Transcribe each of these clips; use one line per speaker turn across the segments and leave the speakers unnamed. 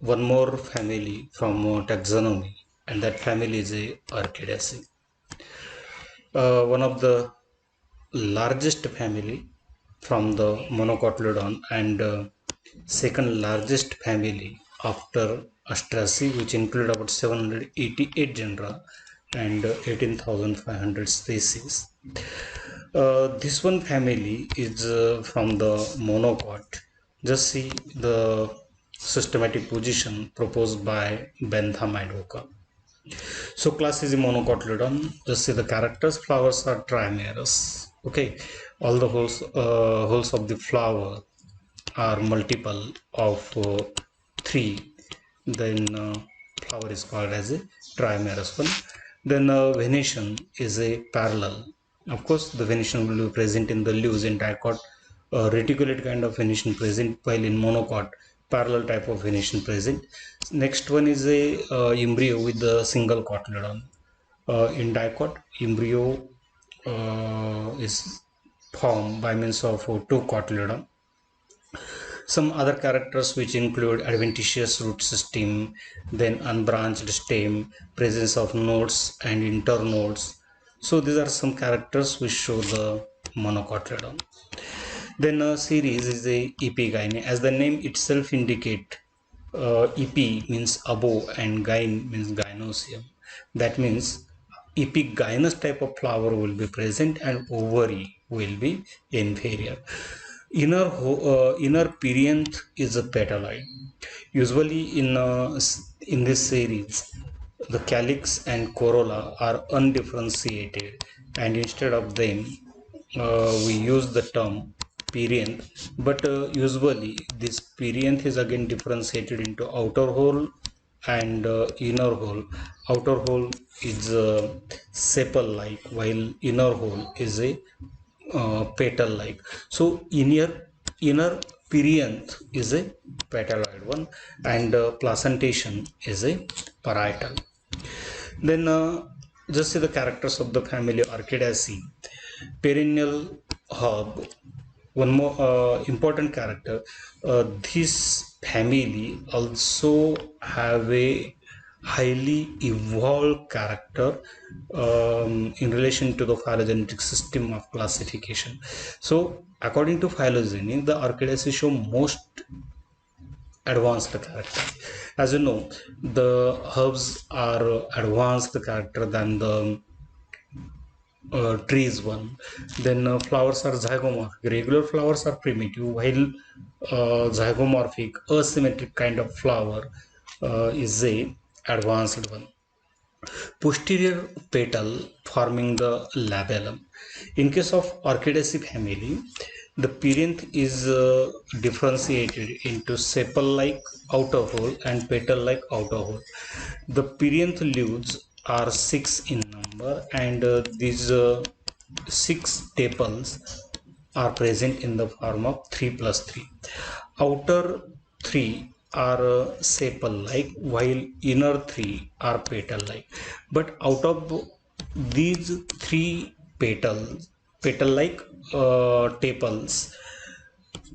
one more family from taxonomy, and that family is a Orchidaceae. One of the largest family from the Monocotyledon, and second largest family after Astraceae, which include about 788 genera and 18,500 species. This one family is from the monocot. Just see the systematic position proposed by Bentham and Hooker. So class is a monocotyledon. Just see the characters. Flowers are trimerous. Okay, all the holes of the flower are multiple of three. Then flower is called as a trimerous one. Then venation is a parallel. Of course, the venation will be present in the leaves in dicot, reticulate kind of venation present, while in monocot, parallel type of venation present. Next one is a embryo with the single cotyledon. In dicot, embryo is formed by means of two cotyledon. Some other characters which include adventitious root system, then unbranched stem, presence of nodes and internodes. So these are some characters which show the monocotyledon. Then a series is a epigyne. As the name itself indicate, epi means above and gyne means gynoecium. That means epigynous type of flower will be present and ovary will be inferior. Inner perianth is a petaloid. Usually in this series, the calyx and corolla are undifferentiated, and instead of them, we use the term perianth. But usually, this perianth is again differentiated into outer hole and inner hole. Outer hole is sepal-like, while inner hole is a petal like. So inner perianth is a petaloid one, and placentation is a parietal. Then just see the characters of the family Orchidaceae. Perennial herb. One more important character, this family also have a highly evolved character in relation to the phylogenetic system of classification. So according to phylogeny, the Orchidaceae show most advanced character. As you know, the herbs are advanced character than the trees one. Then flowers are zygomorphic. Regular flowers are primitive, while zygomorphic, asymmetric kind of flower is a advanced one. Posterior petal forming the labellum. In case of Orchidaceae family, the perianth is differentiated into sepal-like outer hole and petal-like outer hole. The perianth leaves are 6 in number, and these 6 tepals are present in the form of 3 plus 3. Outer 3 are sepal-like, while inner 3 are petal-like. But out of these 3 petal-like tepals,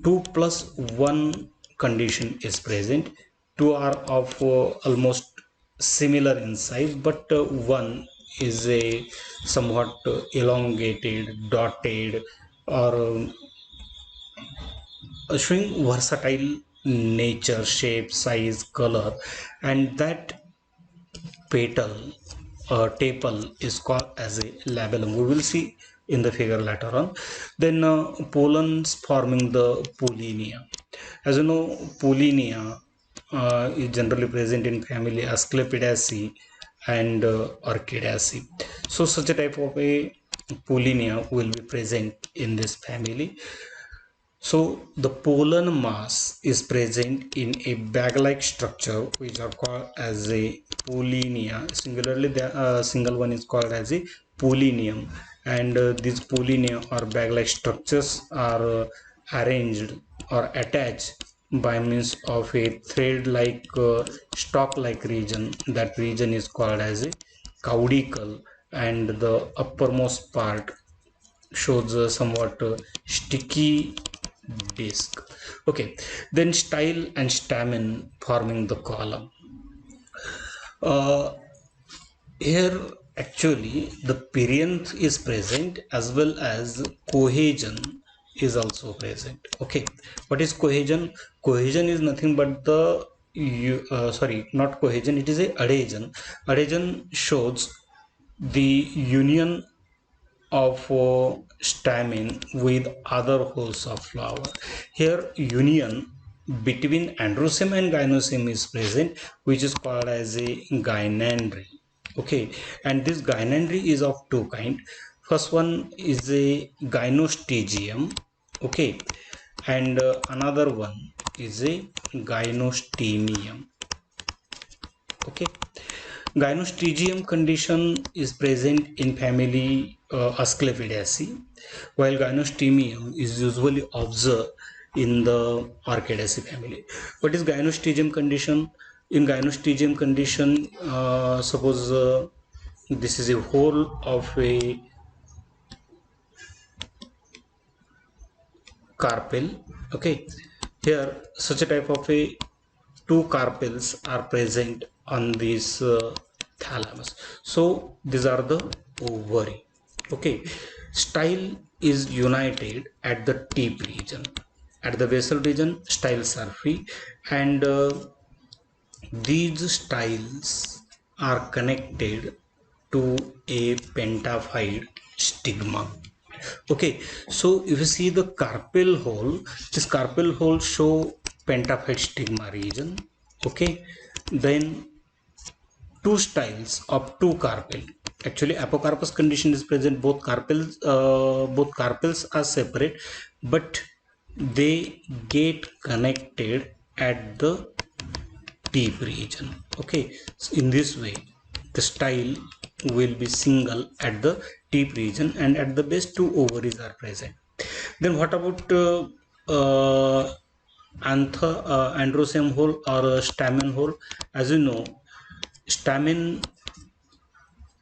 2 plus 1 condition is present. 2 are of almost similar in size, but 1 is a somewhat elongated, dotted, or showing versatile nature, shape, size, color, and that petal tepal is called as a labellum. We will see in the figure later on. Then pollens forming the pollinia. As you know, pollinia is generally present in family Asclepidaceae and Orchidaceae. So such a type of a pollinia will be present in this family. So the pollen mass is present in a bag-like structure, which are called as a pollinia. Singularly, the single one is called as a pollinium, and these pollinia or bag-like structures are arranged or attached by means of a thread-like stalk-like region. That region is called as a caudicle, and the uppermost part shows a somewhat sticky disc. Okay, then style and stamen forming the column. Uh, Here actually the perianth is present as well as cohesion is also present. Okay, what is cohesion? Cohesion is nothing but the sorry, not cohesion, it is a adhesion. Adhesion shows the union of stamen with other holes of flower. Here union between androceme and gynoeceme is present, which is called as a gynandry. Okay, and this gynandry is of two kind. First one is a gynostegium. Okay, and another one is a gynostemium. Okay, gynostegium condition is present in family Asclepiadaceae, while gynostemium is usually observed in the Orchidaceae family. What is gynostegium condition? In gynostegium condition, suppose this is a whole of a carpel. Okay, here such a type of a two carpels are present on this thalamus. So these are the ovary. Okay, style is united at the tip region. At the basal region, styles are free, and these styles are connected to a pentaphyte stigma. Okay, so if you see the carpel hole, this carpel hole show pentaphyte stigma region. Okay, then two styles of two carpel. Actually apocarpus condition is present, both carpels are separate, but they get connected at the tip region. Okay, so in this way the style will be single at the tip region, and at the base two ovaries are present. Then what about uh, androceme hole or stamen hole? As you know, stamen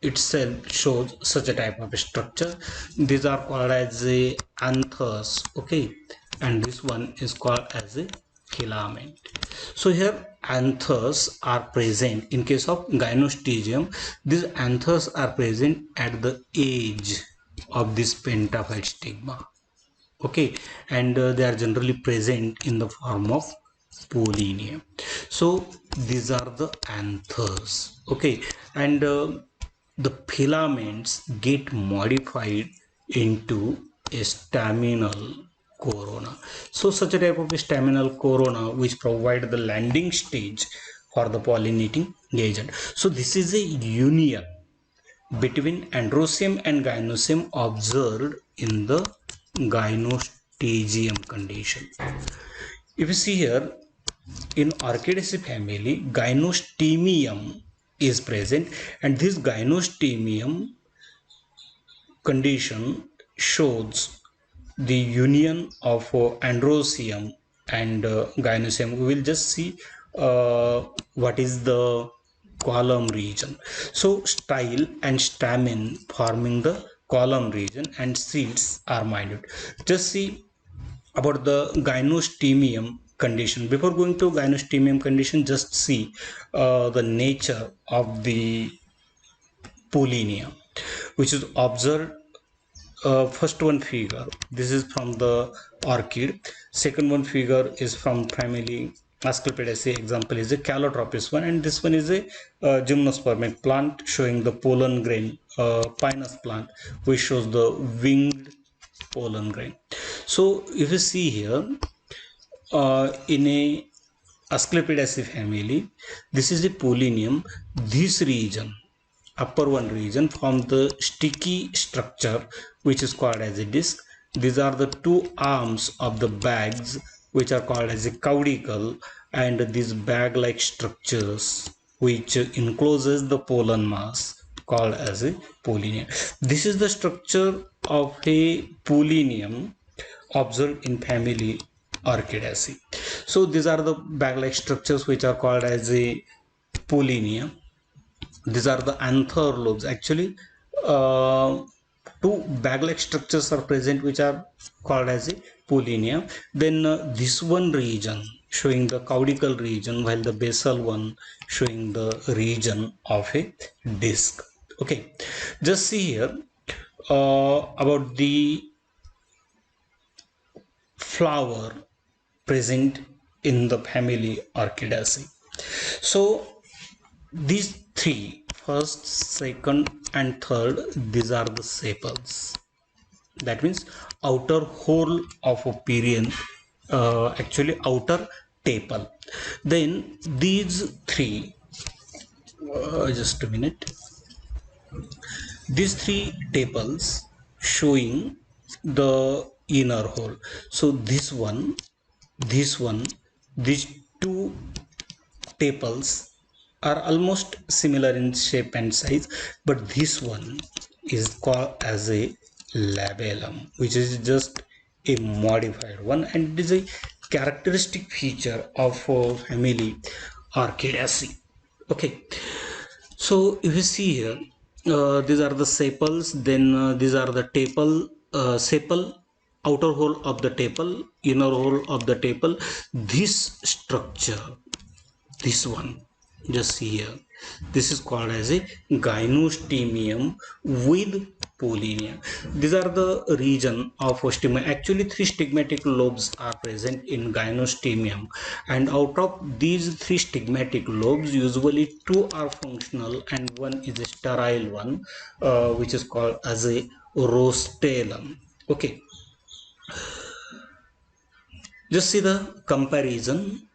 itself shows such a type of structure. These are called as a anthers. Okay, and this one is called as a filament. So here anthers are present in case of gynostegium. These anthers are present at the edge of this pentaphyte stigma. Okay, and they are generally present in the form of pollinia. So these are the anthers. Okay, and the filaments get modified into a staminal corona. So such a type of a staminal corona which provide the landing stage for the pollinating agent. So this is a union between androceme and gynoeceme observed in the gynostegium condition. If you see here, in Orchidaceae family, gynostemium is present, and this gynostemium condition shows the union of androecium and gynoecium. We will just see what is the column region. So style and stamen forming the column region, and seeds are minute. Just see about the gynostemium condition. Before going to gynostemium condition, just see the nature of the pollinia which is observed. First one figure, this is from the orchid. Second one figure is from family Asclepiadaceae. Example is a Calotropis one, and this one is a gymnospermic plant showing the pollen grain. Pinus plant which shows the winged pollen grain. So if you see here, in a Asclepiadaceae family, this is a pollinium. This region, upper one region, from the sticky structure which is called as a disc. These are the two arms of the bags which are called as a caudicle, and these bag like structures which encloses the pollen mass called as a pollinia. This is the structure of a pollinium observed in family Orchidaceae. So these are the bag like structures which are called as a pollinia. These are the anther lobes. Actually, two bag-like structures are present which are called as a pollinia. Then this one region showing the caudical region, while the basal one showing the region of a disc. Okay, just see here about the flower present in the family Orchidaceae. So these three, first, second and third, these are the sepals. That means outer whole of a perianth, actually outer tepal. Then these three, just a minute, these three tepals showing the inner hole. So this one, these two tepals are almost similar in shape and size, but this one is called as a labellum, which is just a modified one, and it is a characteristic feature of family Orchidaceae. Okay, so if you see here, these are the sepals, then these are the tepal, sepal, outer hole of the tepal, inner hole of the tepal. This structure, this one, just see here, this is called as a gynostemium with pollinia. These are the region of stigma. Actually, three stigmatic lobes are present in gynostemium, and out of these three stigmatic lobes, usually two are functional and one is a sterile one, which is called as a rostellum. Okay, just see the comparison.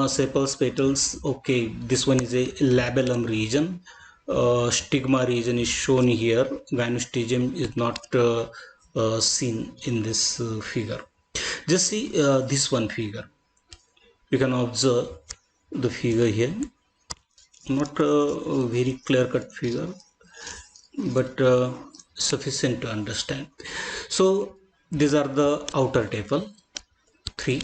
Sepals, petals. Okay, this one is a labellum region. Stigma region is shown here. Gynostegium is not seen in this figure. Just see this one figure. You can observe the figure here. Not a very clear cut figure, but sufficient to understand. So these are the outer tepal, three.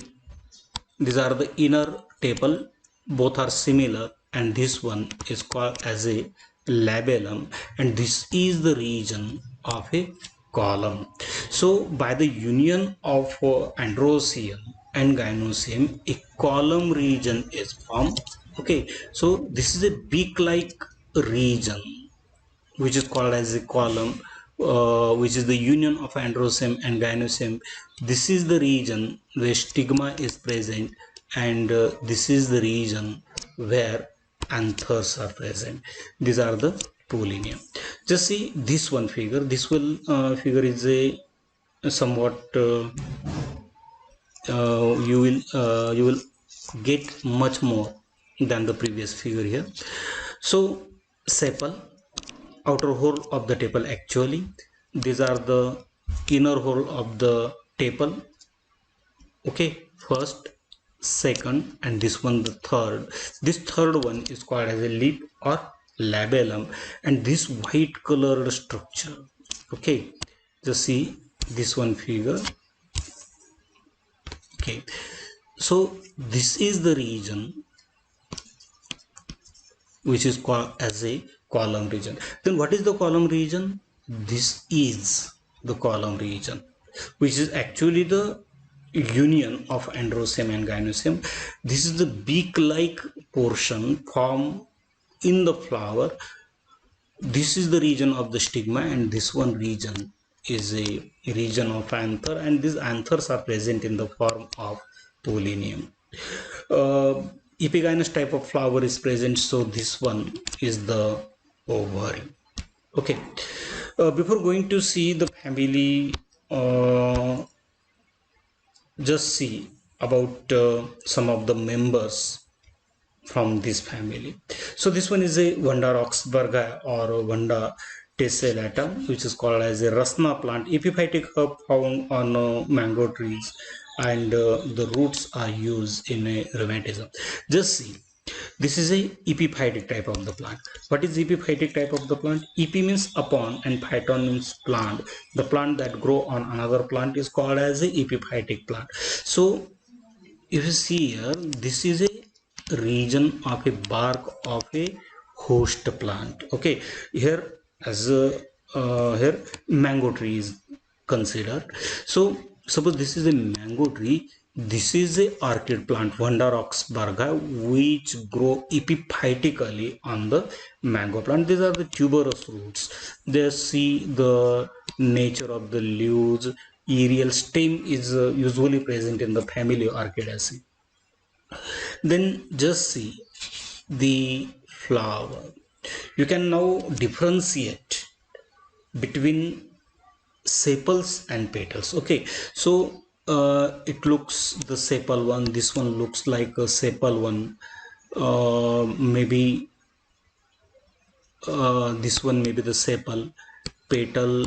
These are the inner tepal, both are similar, and this one is called as a labellum, and this is the region of a column. So by the union of androecium and gynoecium, a column region is formed. Okay, so this is a beak-like region which is called as a column, which is the union of androecium and gynoecium. This is the region where stigma is present, and this is the region where anthers are present. These are the pollinia. Just see this one figure. This will figure is a somewhat you will get much more than the previous figure here. So sepal, outer hole of the tepal. Actually, these are the inner hole of the tepal. Okay, first, second, and this one the third. This third one is called as a lip or labellum, and this white colored structure. Okay, just see this one figure. Okay, so this is the region which is called as a column region. Then what is the column region? This is the column region, which is actually the union of androecium and gynoecium. This is the beak-like portion formed in the flower. This is the region of the stigma, and this one region is a region of anther, and these anthers are present in the form of pollinium. Epigynous type of flower is present, so this one is the ovary. Okay, before going to see the family, just see about some of the members from this family. So this one is a Vanda roxburghi or Vanda tessellata, which is called as a rasna plant, epiphytic herb found on mango trees, and the roots are used in a rheumatism. Just see, this is a epiphytic type of the plant. What is epiphytic type of the plant? Epi means upon and phyton means plant. The plant that grow on another plant is called as a epiphytic plant. So if you see here, this is a region of a bark of a host plant. Okay, here as here mango tree is considered. So suppose this is a mango tree, this is a orchid plant Vanda roxburgha which grow epiphytically on the mango plant. These are the tuberous roots. They see the nature of the leaves. Aerial stem is usually present in the family Orchidaceae. Then just see the flower. You can now differentiate between sepals and petals. Okay, so it looks the sepal one, this one looks like a sepal one, maybe this one may be the sepal, petal,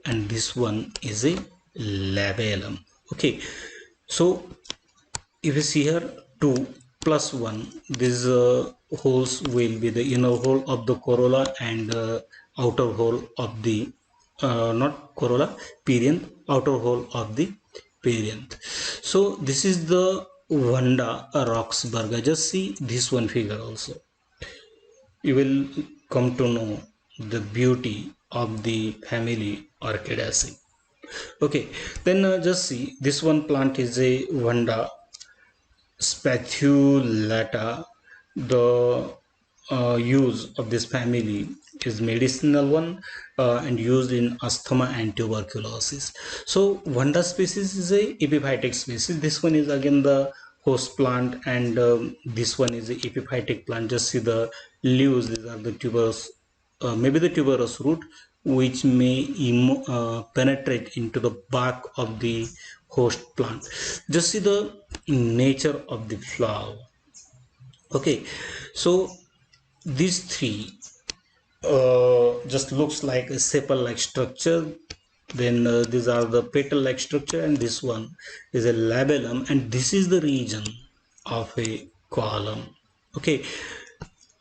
and this one is a labellum. Okay, so if you see here 2 plus 1, these holes will be the inner hole of the corolla and outer hole of the not corolla, perianth, outer hole of the perianth. So this is the Vanda roxburgha. Just see this one figure also, you will come to know the beauty of the family Orchidaceae. Okay, then just see this one plant is a Vanda spatulata. The use of this family is medicinal one and used in asthma and tuberculosis. So Vanda species is a epiphytic species. This one is again the host plant, and this one is a epiphytic plant. Just see the leaves, these are the tuberous, maybe the tuberous root which may penetrate into the bark of the host plant. Just see the nature of the flower. Okay, so these three just looks like a sepal like structure. Then these are the petal like structure, and this one is a labellum, and this is the region of a column. Okay,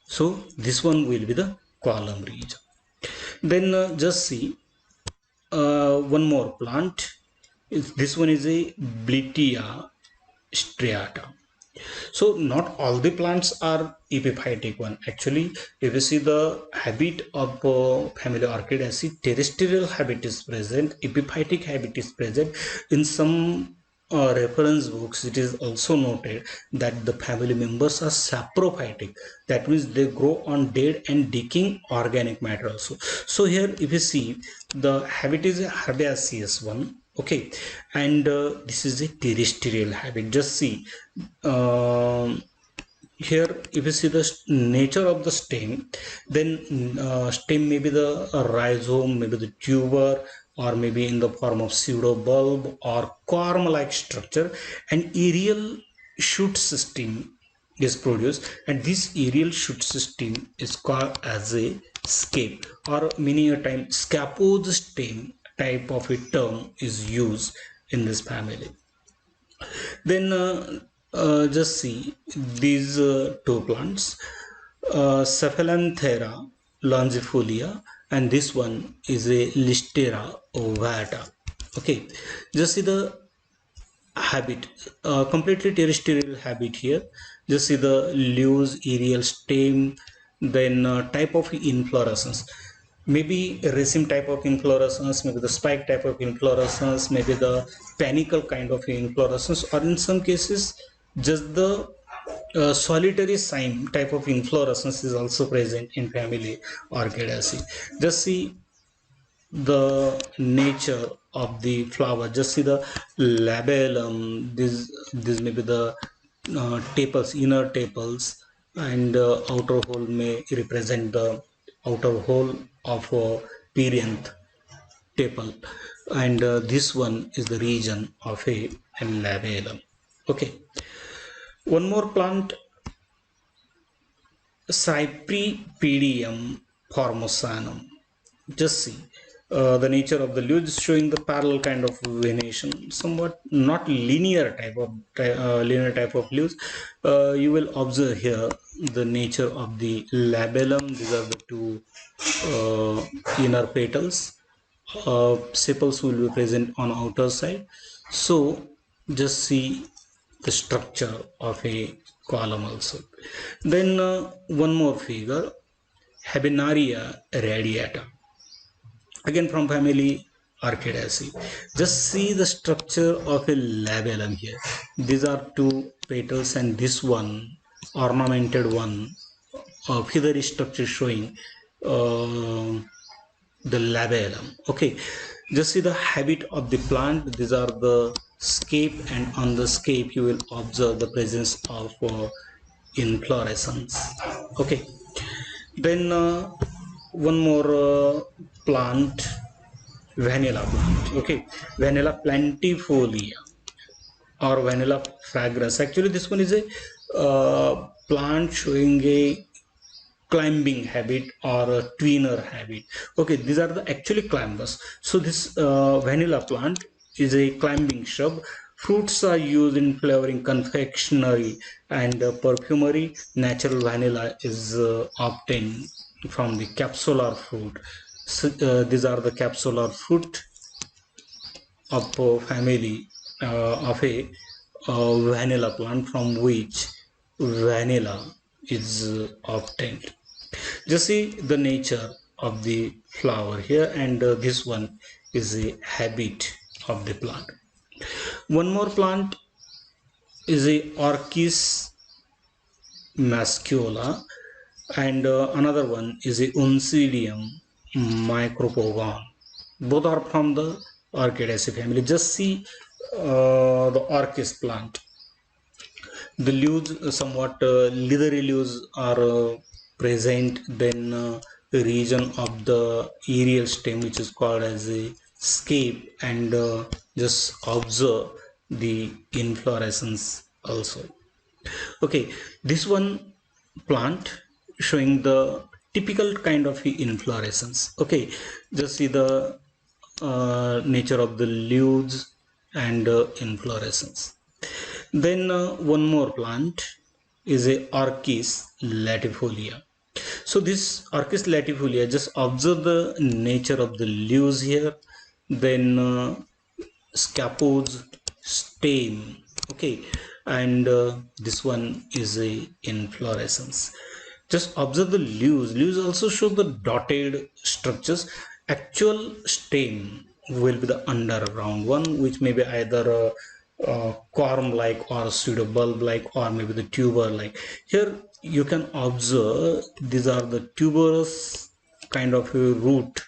so this one will be the column region. Then just see one more plant. This one is a Blitia striata. So not all the plants are epiphytic one. Actually, if you see the habit of family Orchidaceae, terrestrial habit is present, epiphytic habit is present. In some reference books, it is also noted that the family members are saprophytic. That means they grow on dead and decaying organic matter also. So here, if you see, the habit is a herbaceous one. Okay, and this is a terrestrial habit. Just see here, if you see the nature of the stem, then stem may be the rhizome, maybe the tuber, or maybe in the form of pseudo bulb or corm like structure, and aerial shoot system is produced, and this aerial shoot system is called as a scape, or many a time scapose stem type of a term is used in this family. Then just see these two plants, Cephalanthera longifolia, and this one is a Listera ovata. Okay, just see the habit, completely terrestrial habit here. Just see the leaves, aerial stem, then type of inflorescence, maybe raceme type of inflorescence, maybe the spike type of inflorescence, maybe the panicle kind of inflorescence, or in some cases just the solitary cyme type of inflorescence is also present in family Orchidaceae. Just see the nature of the flower. Just see the labellum. This may be the tepals, inner tepals, and outer hole may represent the outer hole of perianth tepal, and this one is the region of a labellum. Okay, one more plant, Cypripedium formosanum. Just see the nature of the leaves, showing the parallel kind of venation, somewhat not linear type of leaves. You will observe here the nature of the labellum. These are the two inner petals. Sepals will be present on outer side. So just see the structure of a column also. Then one more figure, Habenaria radiata. again from family Orchidaceae. Just see the structure of a labellum here. These are two petals and this one ornamented one, feathery structure showing uh, the labellum. Okay, just see the habit of the plant. These are the scape, and on the scape you will observe the presence of inflorescence. Okay, then one more plant, vanilla plant. Okay, vanilla plantifolia or vanilla fragrance. Actually this one is a plant showing a climbing habit or a tweener habit. Okay, these are the actually climbers. So this vanilla plant is a climbing shrub. Fruits are used in flavoring confectionery and perfumery. Natural vanilla is obtained from the capsular fruit. So, these are the capsular fruit of family of a vanilla plant from which vanilla is obtained. Just see the nature of the flower here, and this one is the habit of the plant. One more plant is a Orchis mascula, and another one is a Oncidium micropogon. Both are from the Orchidaceae family. Just see the Orchis plant. The leaves, somewhat leathery leaves are present. Then the region of the aerial stem which is called as a scape, and just observe the inflorescence also. Okay, this one plant showing the typical kind of inflorescence. Okay, just see the nature of the leaves and inflorescence. Then one more plant is a Orchis latifolia. So this Orchis latifolia, just observe the nature of the leaves here. Then scapodes, stem. Okay, and this one is a inflorescence. Just observe the leaves. Leaves also show the dotted structures. Actual stem will be the underground one, which may be either corm like or pseudo bulb like, or maybe the tuber like. Here you can observe these are the tuberous kind of a root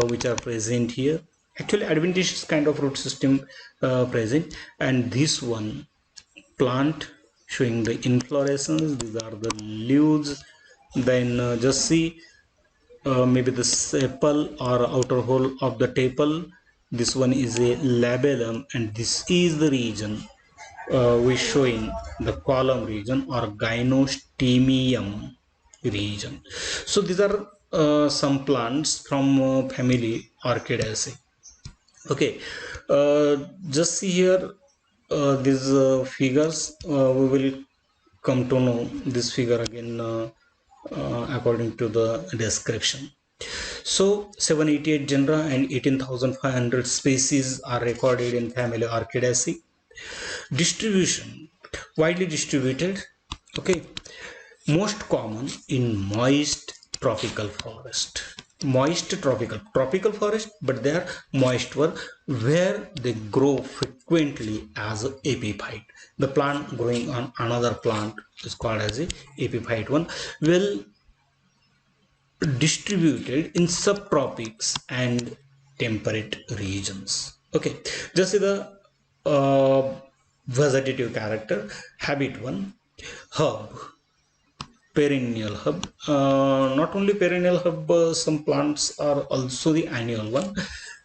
which are present here. Actually adventitious kind of root system present, and this one plant showing the inflorescence. These are the leaves. Then just see maybe the sepal or outer hole of the tepal. This one is a labellum, and this is the region we showing the column region or gynostemium region. So these are some plants from family Orchidaceae. Okay, just see here these figures. We will come to know this figure again according to the description. So 788 genera and 18,500 species are recorded in family Orchidaceae. Distribution, widely distributed. Okay, most common in moist tropical forest. Moist tropical forest, but they are moist one where they grow frequently as a epiphyte. The plant growing on another plant is called as a epiphyte one. Well distributed in subtropics and temperate regions. Okay, just see the uh, vegetative character. Habit one, herb, perennial herb. Not only perennial herb, some plants are also the annual one,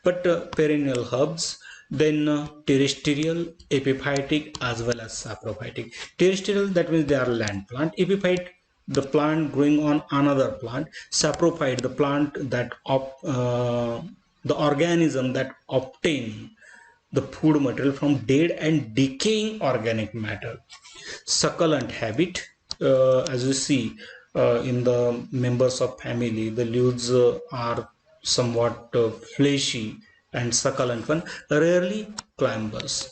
but perennial herbs. Then terrestrial, epiphytic as well as saprophytic. Terrestrial, that means they are land plant. Epiphyte, the plant growing on another plant. Saprophyte, the plant that the organism that obtain the food material from dead and decaying organic matter. Succulent habit, as you see in the members of family, the leaves are somewhat fleshy and succulent one. Rarely climbers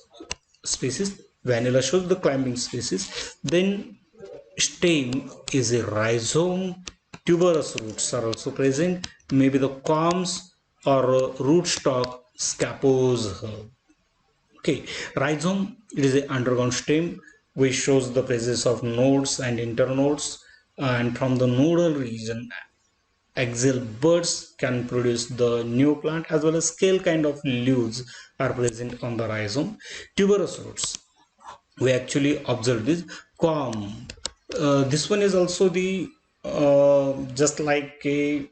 species. Vanilla shows the climbing species. Then stem is a rhizome. Tuberous roots are also present. Maybe the corms or rootstock scapose herb. Okay, rhizome, it is an underground stem which shows the presence of nodes and internodes, and from the nodal region axial buds can produce the new plant, as well as scale kind of leaves are present on the rhizome. Tuberous roots, we actually observe this calm. This one is also the just like a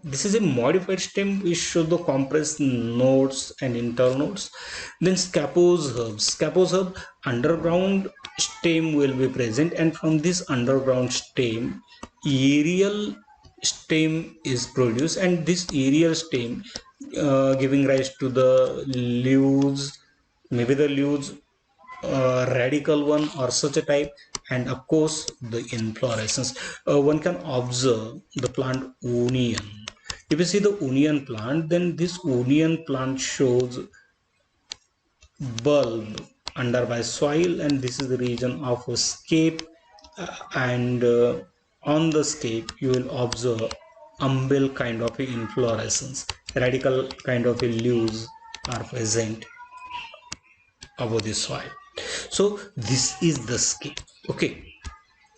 this is a modified stem which show the compressed nodes and internodes. Then scapose herb underground stem will be present, and from this underground stem aerial stem is produced, and this aerial stem giving rise to the leaves, maybe the leaves radical one or such a type, and of course the inflorescence. One can observe the plant onion. If you see the onion plant, then this onion plant shows bulb under by soil, and this is the region of a scape, and on the scape you will observe umbel kind of a inflorescence, radical kind of a leaves are present above the soil. So this is the scape. Okay,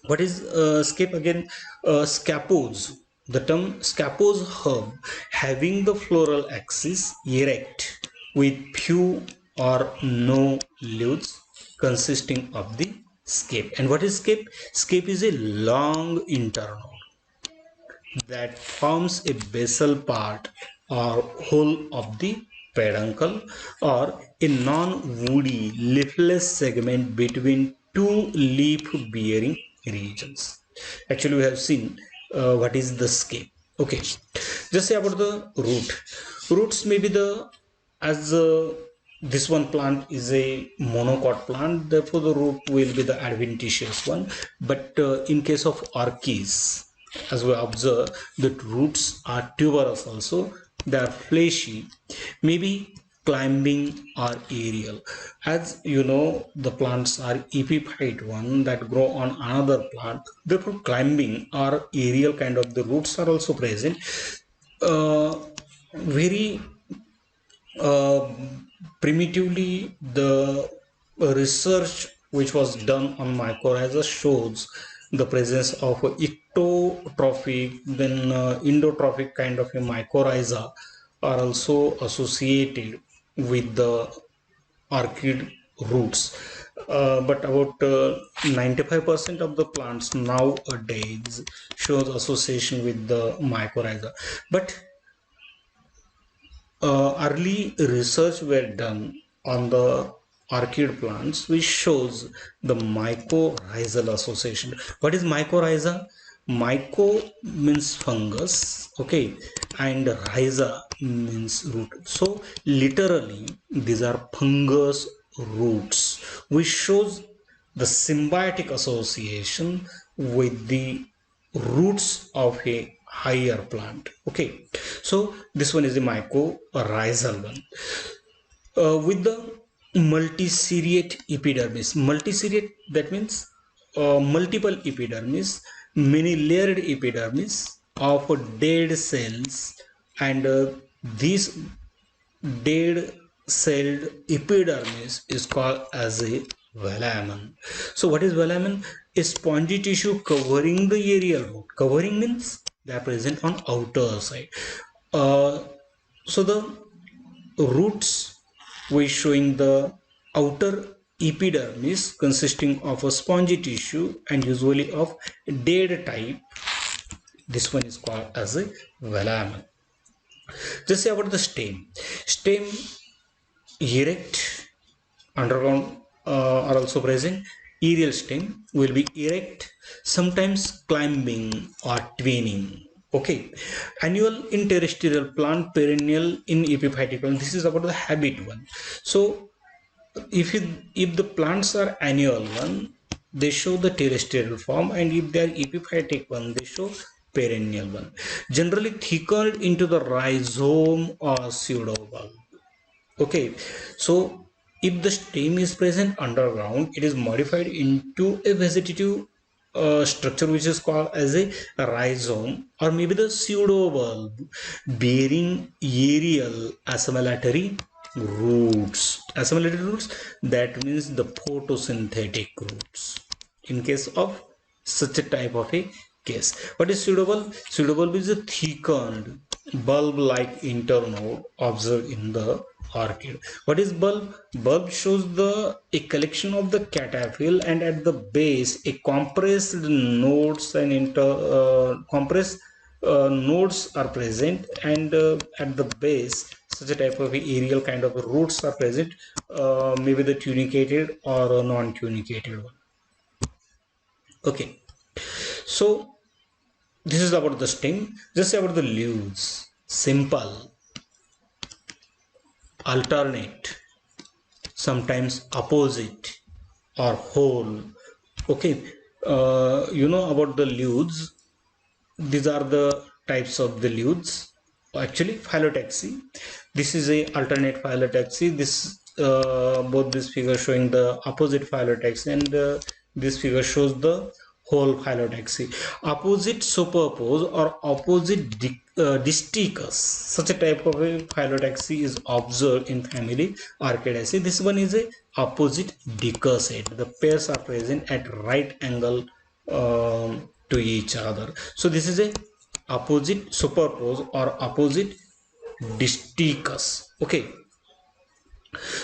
what is scape again? Scapose, the term scapose herb having the floral axis erect with few or no leaves, consisting of the scape. And what is scape? Scape is a long internode that forms a basal part or whole of the peduncle, or a non-woody leafless segment between two leaf-bearing regions. Actually, we have seen what is the scape. Okay, just say about the root. Roots may be the, as this one plant is a monocot plant, therefore the root will be the adventitious one. But in case of orchids, as we observe, the roots are tuberous also, they are fleshy, maybe climbing or aerial. As you know, the plants are epiphyte one that grow on another plant, therefore climbing or aerial kind of the roots are also present. Very primitively, the research which was done on mycorrhiza shows the presence of ectotrophic, then endotrophic kind of a mycorrhiza are also associated with the orchid roots. But about 95% of the plants nowadays shows association with the mycorrhiza. But early research were done on the orchid plants which shows the mycorrhizal association. What is mycorrhiza? Myco means fungus, okay, and rhiza means root. So literally these are fungus roots, which shows the symbiotic association with the roots of a higher plant. Okay, so this one is the mycorrhizal one. With the multiseriate epidermis, multiseriate, that means multiple epidermis, many layered epidermis of dead cells, and these dead celled epidermis is called as a velamen. So what is velamen? A spongy tissue covering the aerial root. Covering means they are present on outer side. So the roots we showing the outer epidermis consisting of a spongy tissue and usually of dead type. This one is called as a velamen. Just say about the stem. Stem erect, underground are also present. Aerial stem will be erect, sometimes climbing or twining. Okay, annual in terrestrial plant, perennial in epiphytic one. This is about the habit one. So if the plants are annual one, they show the terrestrial form, and if they are epiphytic one, they show perennial one. Generally thickened into the rhizome or pseudobulb. Okay, so if the stem is present underground, it is modified into a vegetative structure which is called as a rhizome, or maybe the pseudobulb bearing aerial assimilatory roots. Assimilatory roots, that means the photosynthetic roots. In case of such a type of a case, what is pseudobulb? Pseudobulb is a thickened bulb-like internode observed in the orchid. What is bulb? Bulb shows a collection of the cataphyll, and at the base a compressed nodes and compressed nodes are present, and at the base such a type of aerial kind of roots are present, maybe the tunicated or a non-tunicated one. Okay, so this is about the stem. Just about the leaves. Simple, alternate, sometimes opposite or whole. Okay, you know about the leaves. These are the types of the leaves. Actually, phyllotaxy. This is a alternate phyllotaxy. This both this figure showing the opposite phyllotaxy, and this figure shows the whole phyllotaxy. Opposite superpose or opposite disticus. Such a type of a phyllotaxy is observed in family Orchidaceae. This one is a opposite decussate. The pairs are present at right angle to each other. So this is a opposite superpose or opposite disticus. Okay,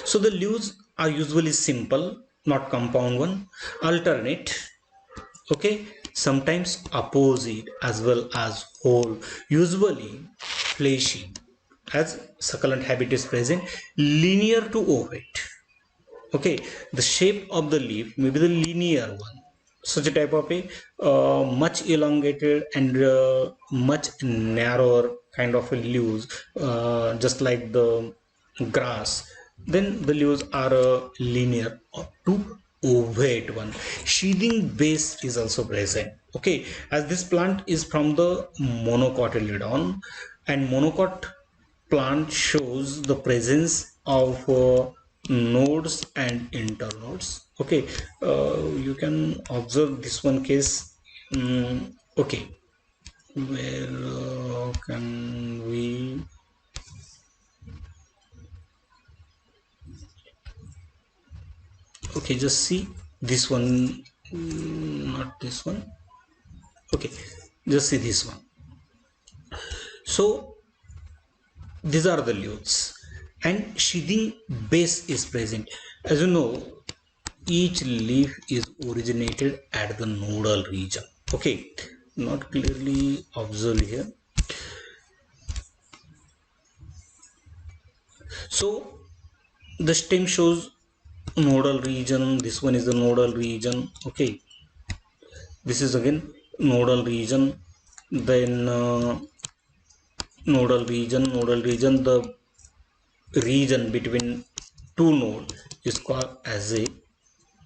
so the leaves are usually simple, not compound one. Alternate, okay, sometimes opposite as well as whole, usually fleshy as succulent habit is present. Linear to ovate, okay, the shape of the leaf may be the linear one. Such a type of a much elongated and much narrower kind of a leaves, just like the grass. Then the leaves are linear to ovate one. Sheathing base is also present, okay, as this plant is from the monocotyledon, and monocot plant shows the presence of nodes and internodes. Okay, you can observe this one case. Okay, where can we, okay, just see this one. Not this one. Okay, just see this one. So these are the leaves, and sheathing base is present. As you know, each leaf is originated at the nodal region. Okay, not clearly observed here. So the stem shows nodal region. This one is the nodal region. Okay, this is again nodal region. Then nodal region, the region between two nodes is called as a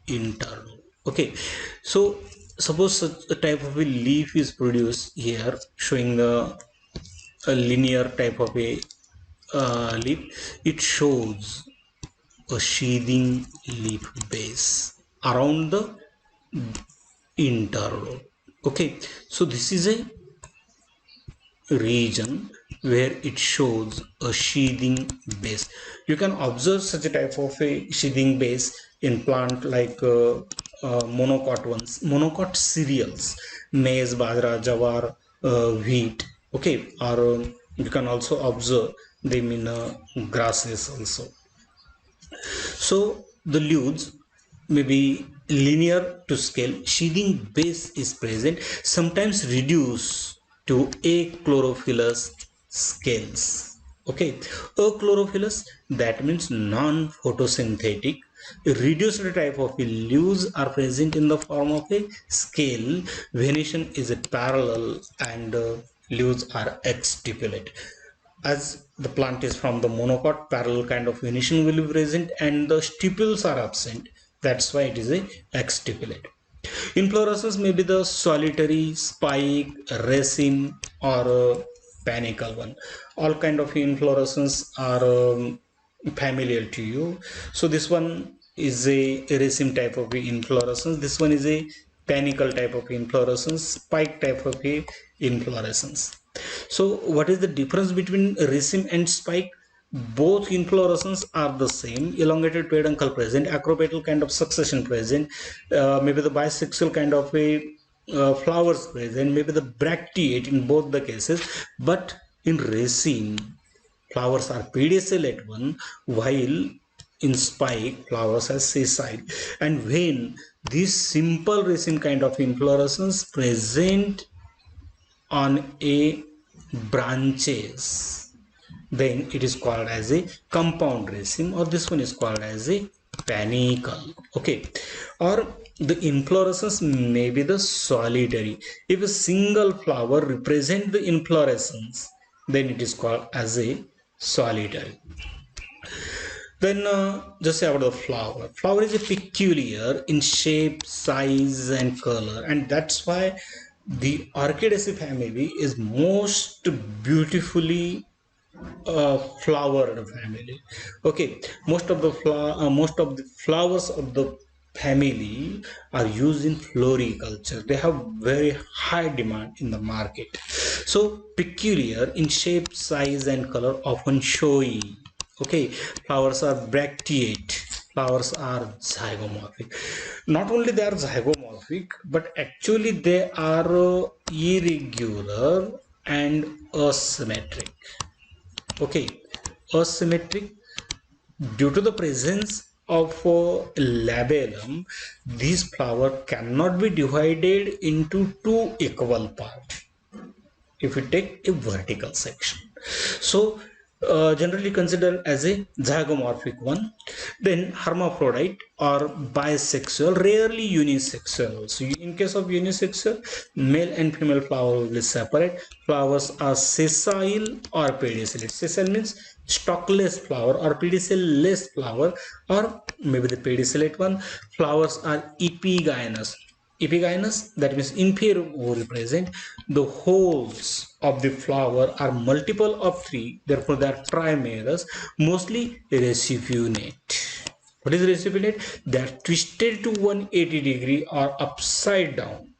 internode. Okay, so suppose such a type of a leaf is produced here, showing a linear type of a leaf. It shows a sheathing leaf base around the internode. Okay, so this is a region where it shows a sheathing base. You can observe such a type of a sheathing base in plant like monocot ones, monocot cereals, maize, bajra, jawar, wheat. Okay, or you can also observe them in grasses also. So the leaves may be linear to scale. Sheathing base is present, sometimes reduced to achlorophyllous scales. Okay, achlorophyllous, that means non-photosynthetic. Reduced type of leaves are present in the form of a scale. Venation is a parallel, and leaves are exstipulate. As the plant is from the monocot, parallel kind of venation will be present, and the stipules are absent. That's why it is a exstipulate. Inflorescence may be the solitary, spike, raceme, or panicle one. All kind of inflorescence are familiar to you. So this one is a raceme type of inflorescence. This one is a panicle type of inflorescence, spike type of a inflorescence. So what is the difference between raceme and spike? Both inflorescence are the same, elongated peduncle present, acropetal kind of succession present, maybe the bisexual kind of a flowers present, maybe the bracteate in both the cases. But in raceme, flowers are pedicellate one, while in spike flowers are sessile. And when this simple raceme kind of inflorescence present on a branches, then it is called as a compound raceme, or this one is called as a panicle. Okay, or the inflorescence may be the solitary. If a single flower represent the inflorescence, then it is called as a solitary. Then just say about the flower. Flower is a peculiar in shape, size, and color, and that's why the Orchidaceae family is most beautifully flowered family. Okay, most of the flowers of the family are used in floriculture. They have very high demand in the market. So peculiar in shape, size, and color, often showy. Okay, flowers are bracteate, flowers are zygomorphic. Not only they are zygomorphic, but actually they are irregular and asymmetric. Okay, asymmetric due to the presence of labellum. These flower cannot be divided into two equal parts if we take a vertical section. So generally considered as a zygomorphic one. Then hermaphrodite or bisexual, rarely unisexual. So in case of unisexual, male and female flower will be separate. Flowers are sessile or pedicellate. Sessile means stalkless flower, or pedicellate flower, or maybe the pedicellate one. Flowers are epigynous. Epigynous, that means inferior ovary present. The holes of the flower are multiple of 3, therefore they are trimerous, mostly racipionate. What is racipionate? They are twisted to 180 or upside down.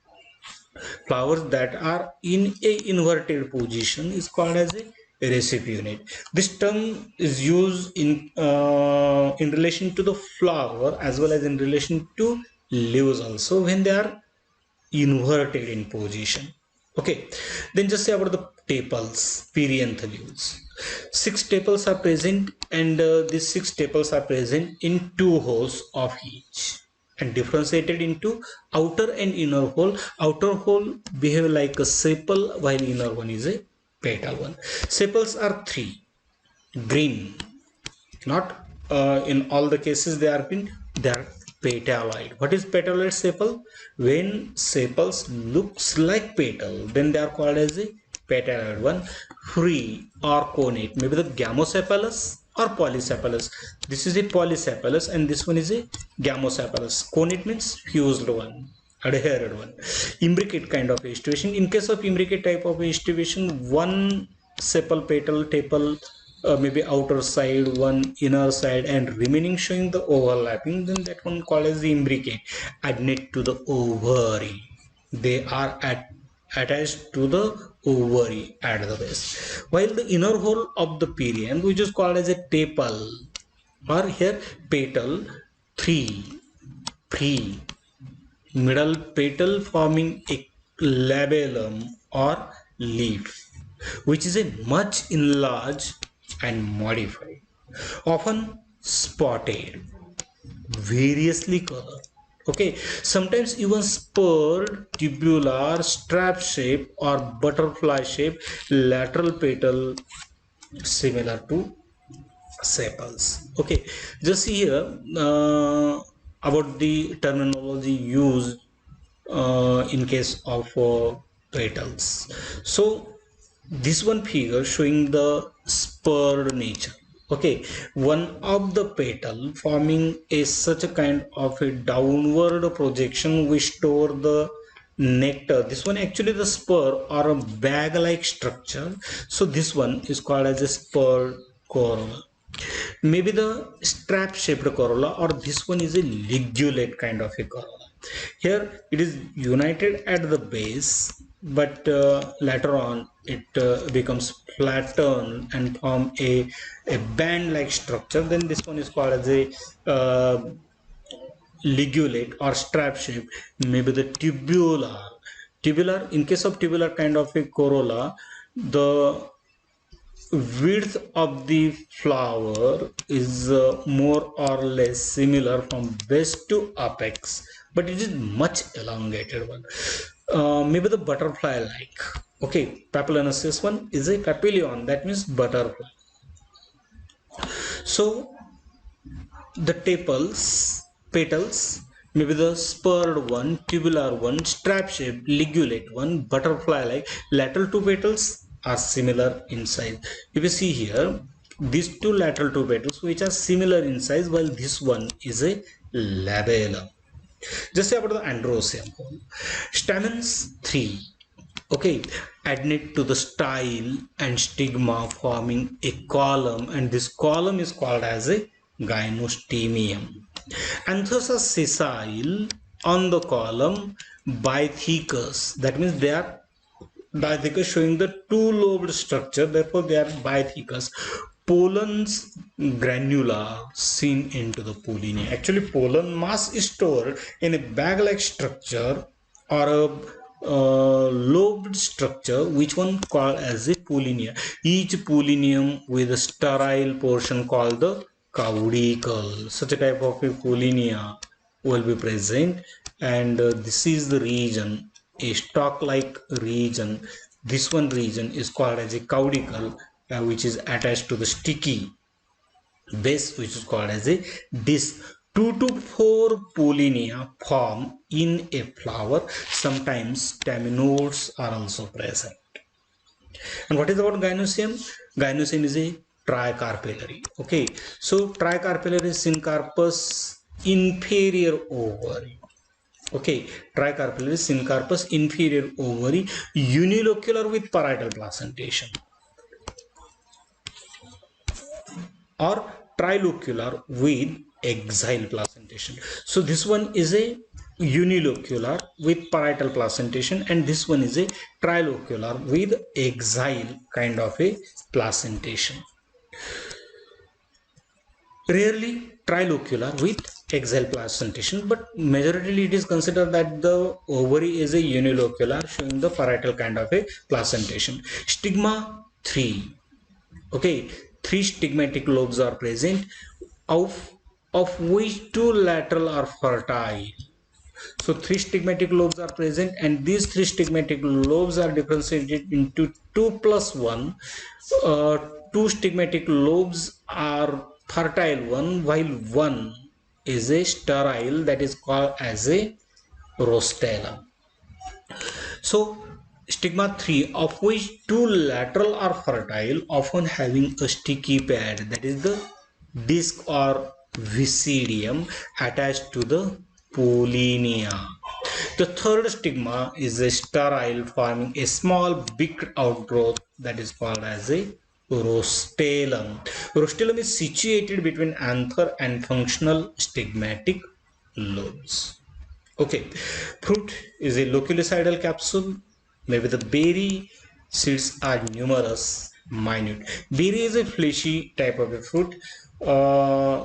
Flowers that are in a inverted position is called as a racipionate. This term is used in relation to the flower as well as in relation to leaves also, when they are inverted in position. Okay, then just say about the tepals, perianth leaves. 6 tepals are present, and these 6 tepals are present in 2 holes of each, and differentiated into outer and inner hole. Outer hole behave like a sepal, while inner one is a petal one. Sepals are 3: green, not in all the cases they are green, they are petaloid. What is petaloid sepal? When sepals looks like petal, then they are called as a petaloid one. Free or connate, maybe the gamosepalous or polysepalous. This is a polysepalous and this one is a gamosepalous. Connate means fused one, adhered one. Imbricate kind of aestivation. In case of imbricate type of aestivation, one sepal petal tepal, maybe outer side, one inner side, and remaining showing the overlapping, then that one called as the imbricate. Adnate to the ovary. They are attached to the ovary at the base. While the inner hole of the perianth, which is called as a tepal, or here petal, 3, free, middle petal forming a labellum or leaf, which is a much enlarged and modified, often spotted, variously colored. Okay, sometimes even spurred, tubular, strap shape, or butterfly shape, lateral petal similar to sepals. Okay, just see here about the terminology used in case of petals. So this one figure showing the spurred nature. Okay, one of the petal forming a such a kind of a downward projection which store the nectar. This one actually the spur or a bag like structure, so this one is called as a spurred corolla. Maybe the strap shaped corolla, or this one is a ligulate kind of a corolla. Here it is united at the base, but later on it becomes flattened and form a band like structure. Then this one is called as a ligulate or strap shape, maybe the tubular. In case of tubular kind of a corolla, the width of the flower is more or less similar from base to apex, but it is much elongated one, maybe the butterfly like. Okay, papillonosus one is a papillon, that means butterfly. So the petals, maybe the spurred one, tubular one, strap shaped, ligulate one, butterfly like. Lateral two petals are similar in size. If you see here, these two lateral two petals which are similar in size, while this one is a labellum. Just say about the androecium. Stamens 3. Okay, adnate to the style and stigma forming a column, and this column is called as a gynostemium. Anthers are sessile on the column, bythecous, that means they are bythecous, showing the two-lobed structure, therefore they are bythecous. Pollens granula seen into the pollinia. Actually, pollen mass is stored in a bag-like structure or a lobed structure, which one called as a pollinia. Each pollinium with a sterile portion called the caudicle. Such a type of a pollinia will be present, and this is the region, a stalk-like region. This one region is called as a caudicle, which is attached to the sticky base, which is called as a disc. 2 to 4 pollinia form in a flower. Sometimes staminodes are also present. And what is about gynosium? Gynosium is a tricarpellary. Okay, so tricarpellary syncarpus inferior ovary. Okay, tricarpellary syncarpus inferior ovary, unilocular with parietal placentation, or trilocular with axile placentation. So this one is a unilocular with parietal placentation, and this one is a trilocular with axile kind of a placentation. Rarely trilocular with axile placentation, but majorly it is considered that the ovary is a unilocular, showing the parietal kind of a placentation. Stigma 3. Okay, 3 stigmatic lobes are present, of which 2 lateral are fertile. So 3 stigmatic lobes are present, and these 3 stigmatic lobes are differentiated into 2 plus 1. 2 stigmatic lobes are fertile one, while one is a sterile, that is called as a rostellum. So stigma 3, of which 2 lateral are fertile, often having a sticky pad, that is the disc or visidium, attached to the pollinia. The third stigma is a sterile, forming a small beaked outgrowth, that is called as a rostellum. Rostellum is situated between anther and functional stigmatic lobes. Okay, fruit is a loculicidal capsule. Maybe the berry seeds are numerous, minute. Berry is a fleshy type of a fruit,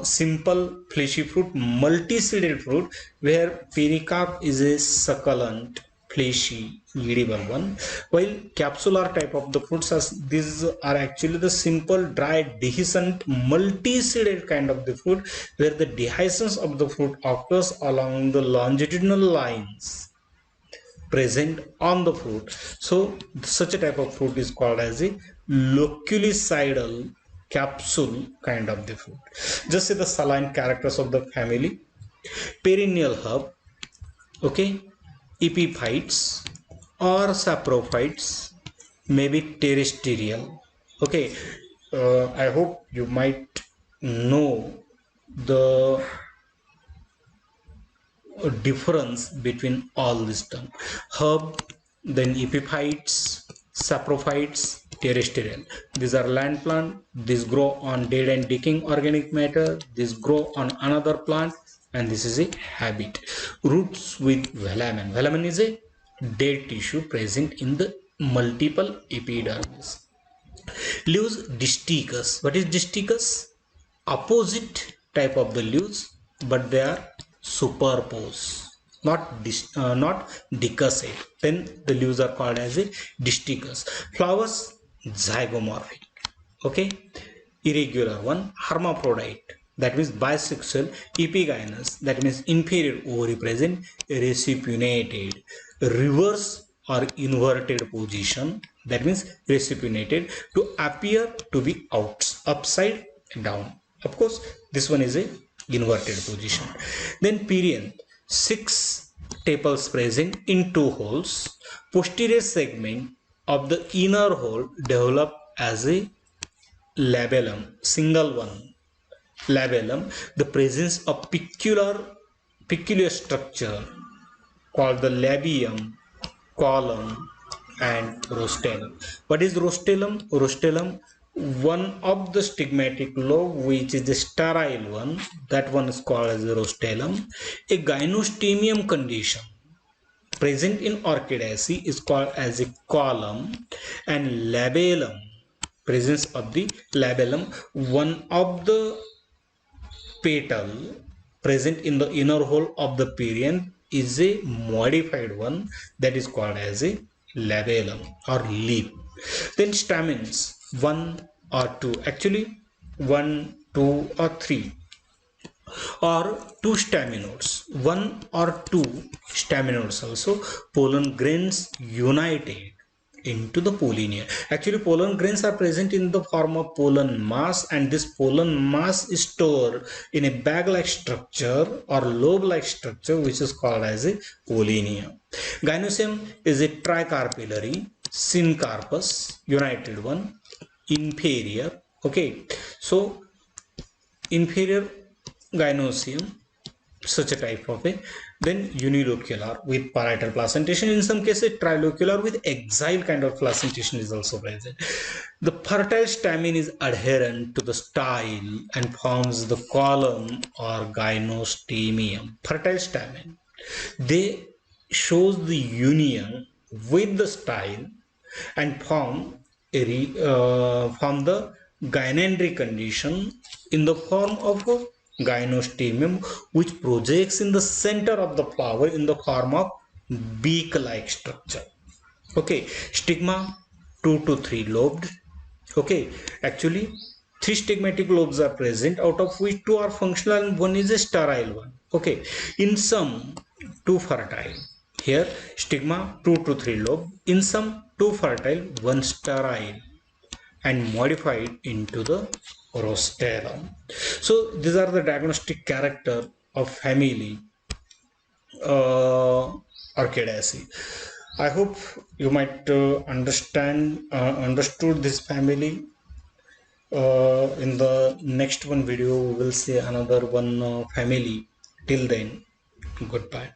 simple fleshy fruit, multi-seeded fruit, where pericarp is a succulent, fleshy, edible one, while capsular type of the fruits, as these are actually the simple, dry, dehiscent, multi-seeded kind of the fruit, where the dehiscence of the fruit occurs along the longitudinal lines present on the fruit. So such a type of fruit is called as a loculicidal capsule kind of the fruit. Just say the saline characters of the family: perennial herb, okay, epiphytes or saprophytes, maybe terrestrial. Okay, I hope you might know the difference between all these terms: herb, then epiphytes, saprophytes, terrestrial. These are land plant. These grow on dead and decaying organic matter. These grow on another plant, and this is a habit. Roots with velamen. Velamen is a dead tissue present in the multiple epidermis. Leaves distichous. What is distichous? Opposite type of the leaves, but they are superposed, not decussate. Then the leaves are called as a distichous. Flowers zygomorphic. Okay, irregular one, hermaphrodite, that means bisexual. Epigynous, that means inferior ovary present, racipinated. Reverse or inverted position, that means racipinated, to appear to be upside down. Of course, this one is a inverted position. Then perianth, 6 tepals present in 2 holes. Posterior segment of the inner hole develop as a labellum, single one. Labellum, the presence of peculiar structure called the labium, column, and rostellum. What is rostellum? Rostellum, one of the stigmatic lobe, which is the sterile one, that one is called as the rostellum. A gynostemium condition present in Orchidaceae is called as a column, and labellum, presence of the labellum, one of the petal present in the inner hole of the perianth, is a modified one, that is called as a labellum or leaf. Then stamens, 1 or 2, actually 1, 2 or 3, or 2 staminodes, 1 or 2 staminodes also. Pollen grains united into the pollinia. Actually, pollen grains are present in the form of pollen mass, and this pollen mass is stored in a bag-like structure or lobe-like structure, which is called as a pollinia. Gynoecium is a tricarpillary syncarpus, united one, inferior. Okay, so inferior gynoecium, such a type of a. Then unilocular with parietal placentation, in some cases trilocular with exile kind of placentation is also present. The fertile stamen is adherent to the style and forms the column or gynostemium. Fertile stamen, they shows the union with the style and form the gynandry condition in the form of a gynostemium, which projects in the center of the flower in the form of beak-like structure. Okay, stigma 2 to 3 lobed. Okay, actually 3 stigmatic lobes are present, out of which 2 are functional and 1 is a sterile one. Okay, in some 2 fertile. Here stigma 2 to 3 lobe, in some 2 fertile, 1 sterile, and modified into the rostellum. So these are the diagnostic character of family Orchidaceae. I hope you might understood this family. In the next one video, we will see another one family. Till then, goodbye.